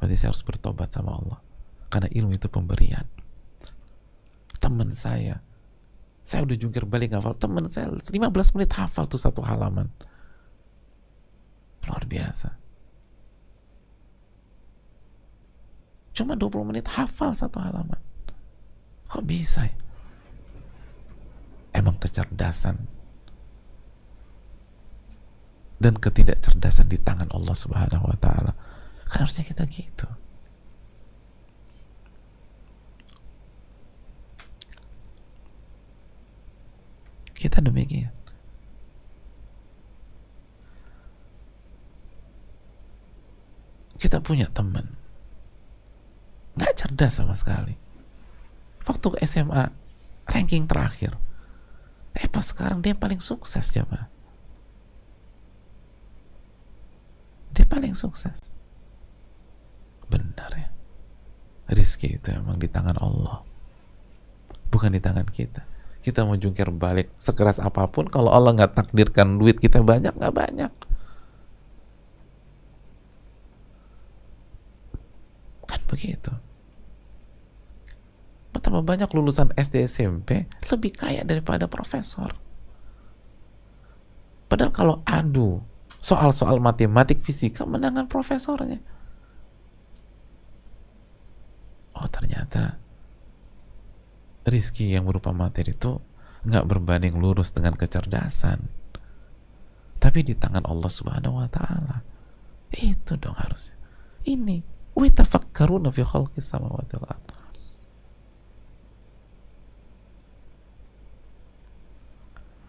Berarti saya harus bertobat sama Allah. Karena ilmu itu pemberian. Teman saya udah jungkir balik gak hafal. Teman saya 15 menit hafal tuh satu halaman. Luar biasa. Cuma 20 menit hafal satu halaman. Kok bisa ya? Emang kecerdasan dan ketidakcerdasan di tangan Allah Subhanahu wa taala. Kan harusnya kita gitu. Kita demikian. Kita punya teman nggak cerdas sama sekali. Waktu ke SMA ranking terakhir. Pas sekarang dia paling sukses, jemaah. Dia paling sukses. Benar ya. Rizki itu emang di tangan Allah, bukan di tangan kita. Kita mau jungkir balik sekeras apapun, kalau Allah nggak takdirkan duit kita banyak, nggak banyak. Kan begitu. Betapa banyak lulusan SD SMP lebih kaya daripada profesor. Padahal kalau adu soal-soal matematik, fisika, menangan profesornya. Oh, ternyata rizki yang berupa materi itu nggak berbanding lurus dengan kecerdasan. Tapi di tangan Allah Subhanahu wa taala. Itu dong harusnya. Ini wa tafakkaruna fi khalqis samawati wal ardh.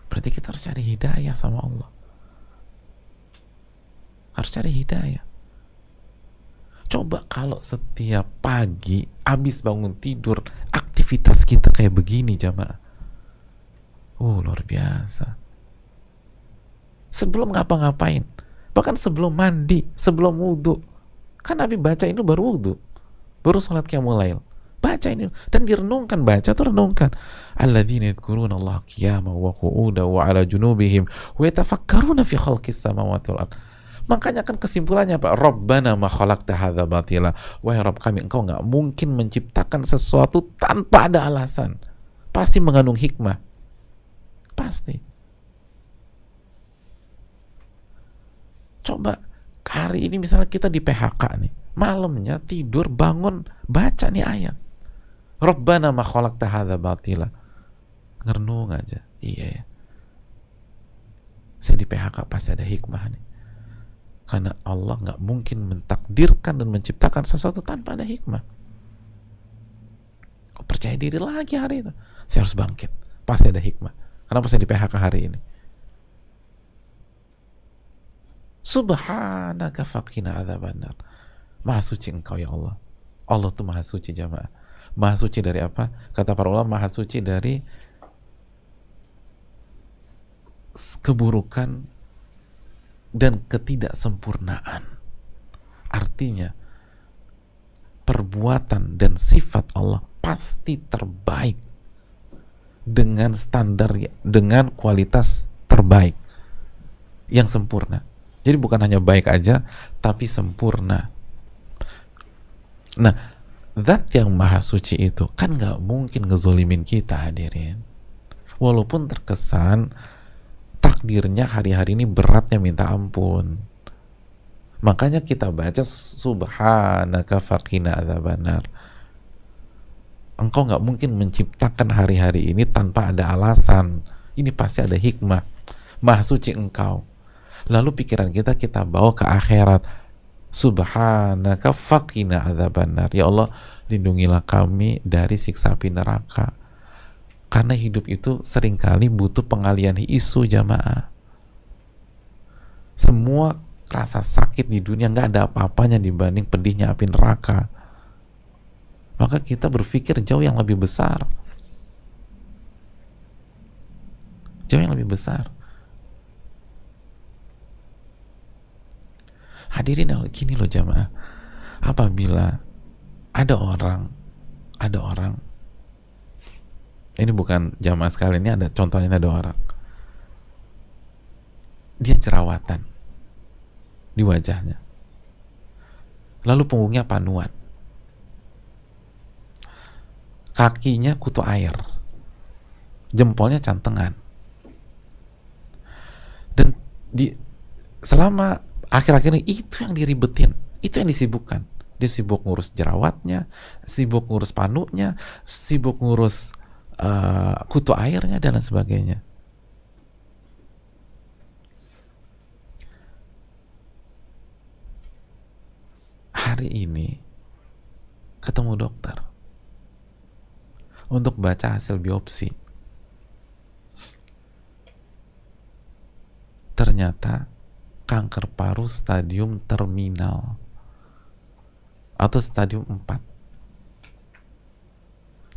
Berarti kita harus cari hidayah sama Allah. Harus cari hidayah. Coba kalau setiap pagi abis bangun tidur aktivitas kita kayak begini, jamaah. Luar biasa. Sebelum ngapa-ngapain, bahkan sebelum mandi, sebelum wudhu, kan Nabi baca itu baru wudhu, baru sholat qiyamul lail. Baca ini dan direnungkan, baca tuh renungkan. Alladzina yadhkuruna Allah qiyaman wa qu'udan wa 'ala junubihim wa yatafakkaruna fi khalqis samawati wal ardh. Makanya kan kesimpulannya apa? Rabbana ma khalaqta hadza batila. Wahai Rabb kami, engkau nggak mungkin menciptakan sesuatu tanpa ada alasan. Pasti mengandung hikmah. Pasti. Coba hari ini misalnya kita di PHK nih, malamnya tidur bangun baca nih ayat. Rabbana ma khalaqta hadza batila. Ngerenung aja. Iya ya. Saya di PHK pasti ada hikmah nih. Karena Allah nggak mungkin mentakdirkan dan menciptakan sesuatu tanpa ada hikmah. Percaya diri lagi hari itu. Saya harus bangkit. Pasti ada hikmah. Kenapa saya di PHK hari ini? Subhanaka faqina adzabannar. Maha suci engkau ya Allah. Allah tuh maha suci jamaah. Maha suci dari apa? Kata para ulama, maha suci dari keburukan dan ketidaksempurnaan. Artinya perbuatan dan sifat Allah pasti terbaik dengan standar, dengan kualitas terbaik yang sempurna. Jadi bukan hanya baik aja, tapi sempurna. Nah, zat yang maha suci itu kan gak mungkin ngezolimin kita, hadirin. Walaupun terkesan takdirnya hari-hari ini beratnya minta ampun. Makanya kita baca subhanaka faqina adzabannar. Engkau gak mungkin menciptakan hari-hari ini tanpa ada alasan. Ini pasti ada hikmah. Maha suci engkau. Lalu pikiran kita bawa ke akhirat. Subhanaka faqina adzabannar. Ya Allah, lindungilah kami dari siksa api neraka. Karena hidup itu seringkali butuh pengalian isu jamaah. Semua rasa sakit di dunia nggak ada apa-apanya dibanding pedihnya api neraka. Maka kita berpikir jauh yang lebih besar. Jauh yang lebih besar. Hadirin gini loh jamaah. Apabila ada orang ini bukan jamaah sekalian, ini ada contohnya, ada orang dia jerawatan di wajahnya, lalu punggungnya panuan, kakinya kutu air, jempolnya cantengan, dan selama akhir-akhir ini itu yang diribetin, itu yang disibukkan. Dia sibuk ngurus jerawatnya, sibuk ngurus panunya, sibuk ngurus kutu airnya dan lain sebagainya. Hari ini ketemu dokter untuk baca hasil biopsi. Ternyata kanker paru stadium terminal atau stadium 4.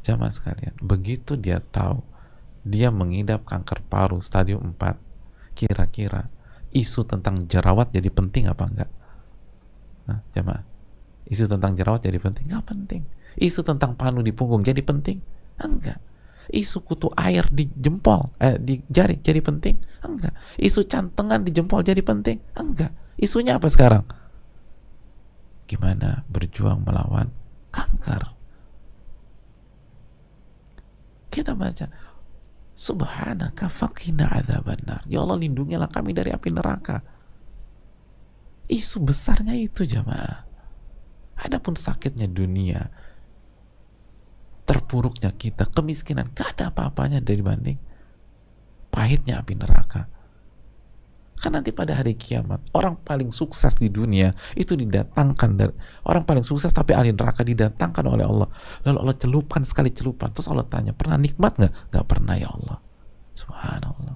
Jamaah sekalian, begitu dia tahu dia mengidap kanker paru stadium 4, kira-kira isu tentang jerawat jadi penting apa enggak? Nah, jamaah, isu tentang jerawat jadi penting? Enggak penting. Isu tentang panu di punggung jadi penting? Enggak. Isu kutu air di jempol, di jari jadi penting? Enggak. Isu cantengan di jempol jadi penting? Enggak. Isunya apa sekarang? Gimana berjuang melawan kanker? Kita baca subhanaka faqina adzabannar. Ya Allah, lindungilah kami dari api neraka. Isu besarnya itu jamaah. Adapun sakitnya dunia, terpuruknya kita, kemiskinan, gak ada apa-apanya dibanding pahitnya api neraka. Kan nanti pada hari kiamat orang paling sukses di dunia itu didatangkan dari orang paling sukses, tapi ahli neraka didatangkan oleh Allah. Lalu Allah celupkan sekali celupan. Terus Allah tanya, pernah nikmat nggak? Nggak pernah ya Allah. Subhanallah.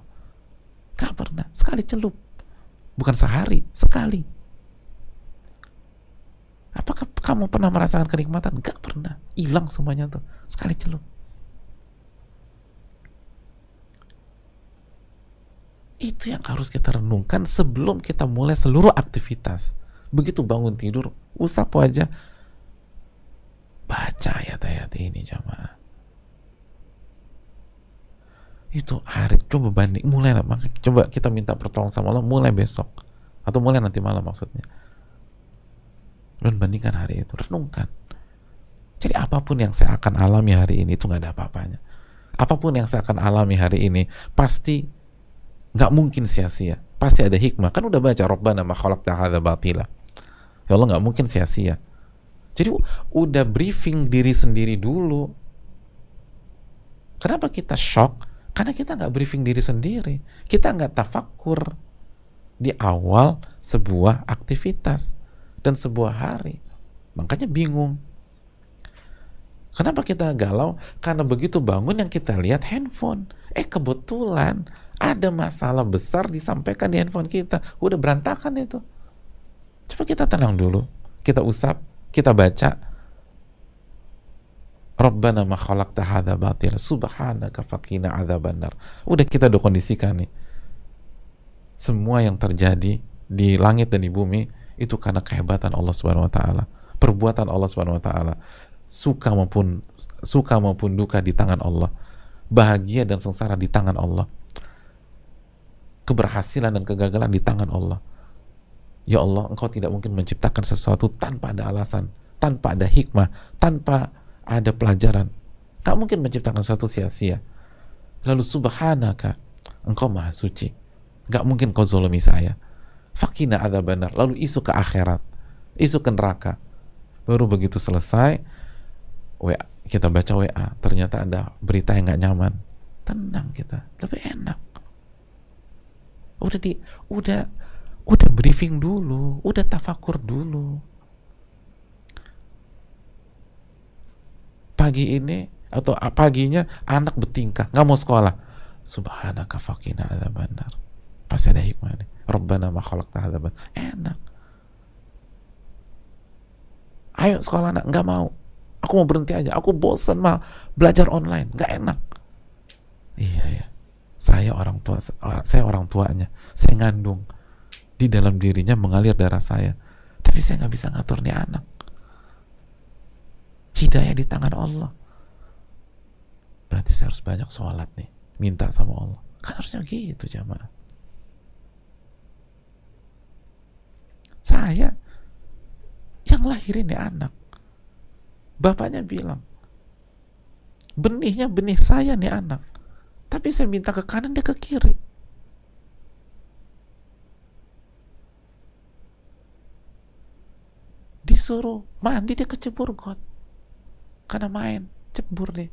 Nggak pernah. Sekali celup. Bukan sehari, sekali. Apakah kamu pernah merasakan kenikmatan? Nggak pernah. Hilang semuanya tuh. Sekali celup. Itu yang harus kita renungkan sebelum kita mulai seluruh aktivitas. Begitu bangun tidur, usap wajah, baca ayat-ayat ini jamaah. Itu hari, coba banding, mulai lah, coba kita minta pertolongan sama Allah mulai besok atau mulai nanti malam maksudnya. Dan bandingkan hari itu, renungkan. Jadi apapun yang saya akan alami hari ini itu nggak ada apa-apanya. Apapun yang saya akan alami hari ini pasti nggak mungkin sia-sia, pasti ada hikmah. Kan udah baca Rabbana ma khalaqta hadza batila. Ya Allah, nggak mungkin sia-sia. Jadi udah briefing diri sendiri dulu. Kenapa kita shock? Karena kita nggak briefing diri sendiri, kita nggak tafakur. di awal sebuah aktivitas dan sebuah hari. Makanya bingung. Kenapa kita galau? Karena begitu bangun yang kita lihat handphone. Kebetulan ada masalah besar disampaikan di handphone kita. Udah berantakan itu. Coba kita tenang dulu. Kita usap, kita baca. Rabbana ma khalaqta hadza batila subhanaka faqina adzabannar. Udah kita udah kondisikan nih. Semua yang terjadi di langit dan di bumi itu karena kehebatan Allah Subhanahu wa taala. Perbuatan Allah Subhanahu wa taala. Suka maupun duka di tangan Allah. Bahagia dan sengsara di tangan Allah. Keberhasilan dan kegagalan di tangan Allah. Ya Allah, Engkau tidak mungkin menciptakan sesuatu tanpa ada alasan, tanpa ada hikmah, tanpa ada pelajaran. Tak mungkin menciptakan sesuatu sia-sia. Lalu subhanaka, Engkau maha suci. Gak mungkin kau zalimi saya. Fakina adzabannar. Lalu isu ke akhirat, isu ke neraka. Baru begitu selesai, kita baca WA, ternyata ada berita yang gak nyaman. Tenang kita, lebih enak. Udah briefing dulu, udah tafakur dulu. Pagi ini atau paginya anak bertingkah nggak mau sekolah. Subhanaka faqina adzabannar. Pasti ada hikmah nih. Rabbana ma khalaqta hadza batila. Enak. Ayo sekolah anak, nggak mau. Aku mau berhenti aja. Aku bosan mah belajar online, nggak enak. Iya ya. Saya orang tuanya. Saya ngandung. Di dalam dirinya mengalir darah saya. Tapi saya nggak bisa ngatur nih anak. Hidayah di tangan Allah. Berarti saya harus banyak sholat nih. Minta sama Allah. Kan harusnya gitu jamaah. Saya yang lahirin nih anak. Bapaknya bilang, benihnya benih saya nih anak. Tapi saya minta ke kanan, dia ke kiri. Disuruh mandi, dia kecebur got. Karena main, cebur deh.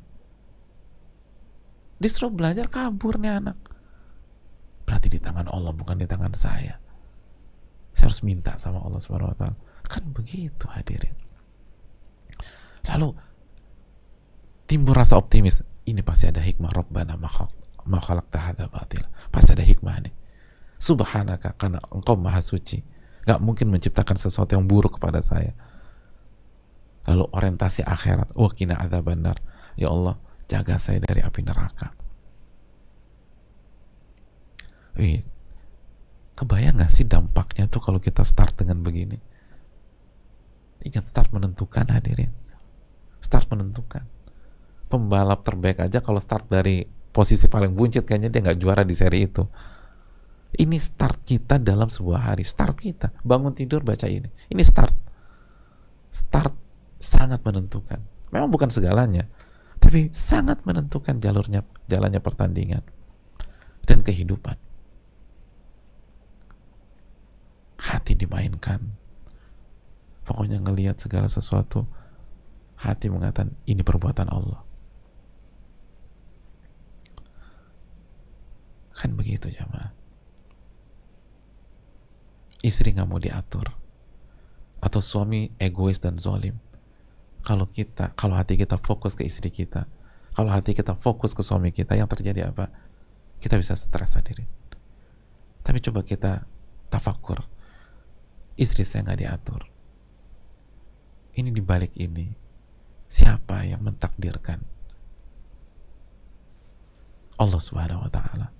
Disuruh belajar, kabur nih anak. Berarti di tangan Allah, bukan di tangan saya. Saya harus minta sama Allah Subhanahu wa taala. Kan begitu hadirin. Lalu timbul rasa optimis. Ini pasti ada hikmah. Rabbana ma khalaqta hadza batila. Pasti ada hikmah nih. Subhanaka, karena Engkau maha suci. Gak mungkin menciptakan sesuatu yang buruk kepada saya. Lalu orientasi akhirat. Qina adzabannar. Ya Allah, jaga saya dari api neraka. Kebayang gak sih dampaknya tuh kalau kita start dengan begini? Ingat, start menentukan hadirin. Start menentukan. Pembalap terbaik aja kalau start dari posisi paling buncit kayaknya dia nggak juara di seri itu. Ini start kita dalam sebuah hari. Start kita. Bangun tidur baca ini. Ini start. Start sangat menentukan. Memang bukan segalanya, tapi sangat menentukan jalannya pertandingan dan kehidupan. Hati dimainkan. Pokoknya ngelihat segala sesuatu, hati mengatakan ini perbuatan Allah. Kan begitu jamaah. Istri nggak mau diatur, atau suami egois dan zalim. Kalau hati kita fokus ke istri kita, kalau hati kita fokus ke suami kita, yang terjadi apa? Kita bisa stres hadirin. Tapi coba kita tafakur. Istri saya nggak diatur. Ini dibalik ini, siapa yang mentakdirkan? Allah Subhanahu wa taala.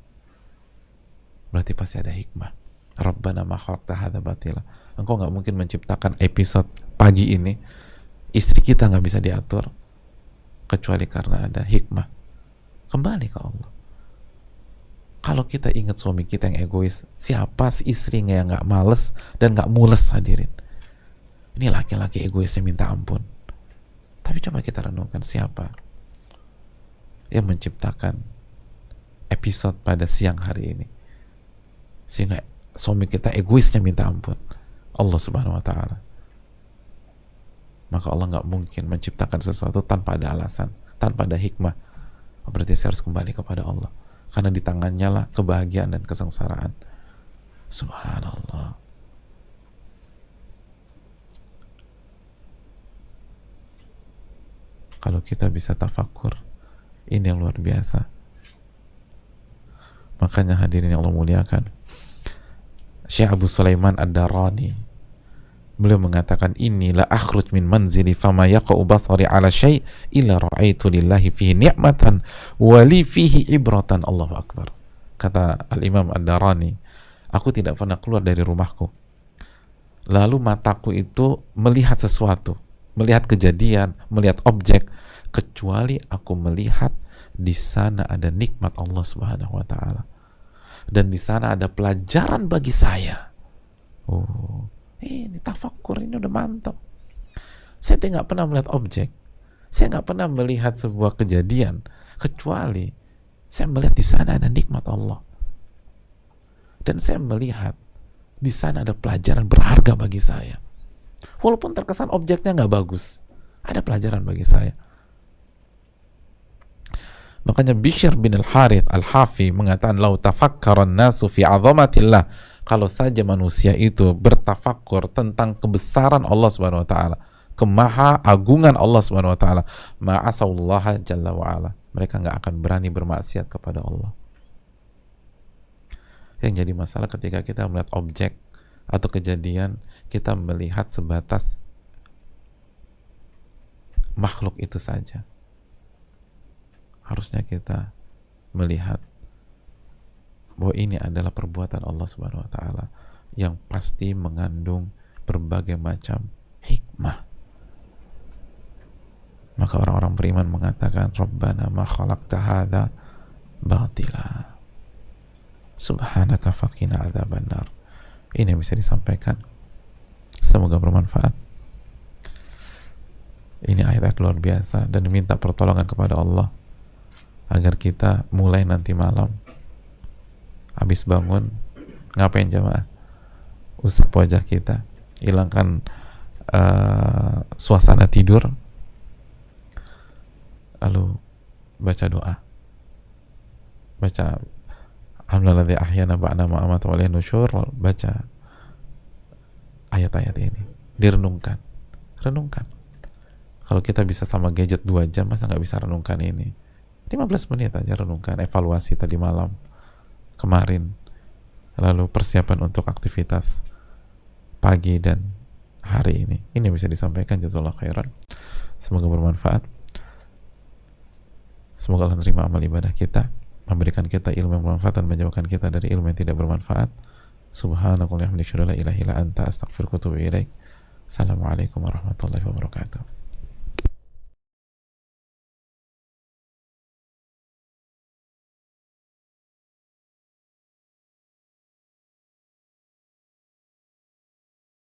Berarti pasti ada hikmah. Rabbana ma khalaqta hadza batila. Engkau nggak mungkin menciptakan episode pagi ini, istri kita nggak bisa diatur kecuali karena ada hikmah. Kembali ke Allah. Kalau kita ingat suami kita yang egois, siapa sih istrinya yang nggak males dan nggak mules hadirin? Ini laki-laki egoisnya minta ampun. Tapi coba kita renungkan, siapa yang menciptakan episode pada siang hari ini sehingga suami kita egoisnya minta ampun? Allah Subhanahu wa taala. Maka Allah nggak mungkin menciptakan sesuatu tanpa ada alasan, tanpa ada hikmah. Berarti saya harus kembali kepada Allah, karena di tangannya lah kebahagiaan dan kesengsaraan. Subhanallah. Kalau kita bisa tafakur, ini yang luar biasa. Makanya hadirin yang Allah muliakan, Syekh Abu Sulaiman Ad-Darani, beliau mengatakan, inilah akhruj min manzili fama yaqa'u basari ala syai' illa ra'aitu lillahi fihi ni'matan wali fihi ibratan. Allahu Akbar. Kata Al-Imam Ad-Darani, aku tidak pernah keluar dari rumahku lalu mataku itu melihat sesuatu, melihat kejadian, melihat objek, kecuali aku melihat di sana ada nikmat Allah Subhanahu wa taala. Dan di sana ada pelajaran bagi saya. Oh, ini tafakkur, ini udah mantap. Saya tidak pernah melihat objek, saya nggak pernah melihat sebuah kejadian, kecuali saya melihat di sana ada nikmat Allah. Dan saya melihat di sana ada pelajaran berharga bagi saya. Walaupun terkesan objeknya nggak bagus, ada pelajaran bagi saya. Makanya Bishr bin Al-Harith Al-Hafi mengatakan, lau tafakkaran nasu fi azamatillah, kalau saja manusia itu bertafakkur tentang kebesaran Allah Subhanahu wa taala, kemaha agungan Allah Subhanahu wa taala, ma'asallaha jalla wa ala, mereka nggak akan berani bermaksiat kepada Allah. Yang jadi masalah ketika kita melihat objek atau kejadian, kita melihat sebatas makhluk itu saja. Harusnya kita melihat bahwa ini adalah perbuatan Allah Subhanahu wa taala yang pasti mengandung berbagai macam hikmah. Maka orang-orang beriman mengatakan, Rabbana ma khalaqta hadza batila subhanaka faqina adzabannar. Ini yang bisa disampaikan, semoga bermanfaat. Ini ayat luar biasa, dan minta pertolongan kepada Allah agar kita mulai nanti malam habis bangun, ngapain jamaah? Usap wajah kita, hilangkan suasana tidur, lalu baca doa, baca alhamdulilladzi ahyana ba'da ma amata wa ilayhi nusyur, baca ayat-ayat ini, direnungkan, renungkan. Kalau kita bisa sama gadget 2 jam, masa nggak bisa renungkan ini? 15 menit aja renungkan, evaluasi tadi malam, kemarin, lalu persiapan untuk aktivitas pagi dan hari ini. Ini bisa disampaikan, jazakallahu khairan. Semoga bermanfaat. Semoga Allah menerima amal ibadah kita, memberikan kita ilmu yang bermanfaat dan menjauhkan kita dari ilmu yang tidak bermanfaat. Subhanakallahumma wa bihamdika, la ilaha illa anta, astaghfiruka wa atubu ilaik. Assalamualaikum warahmatullahi wabarakatuh.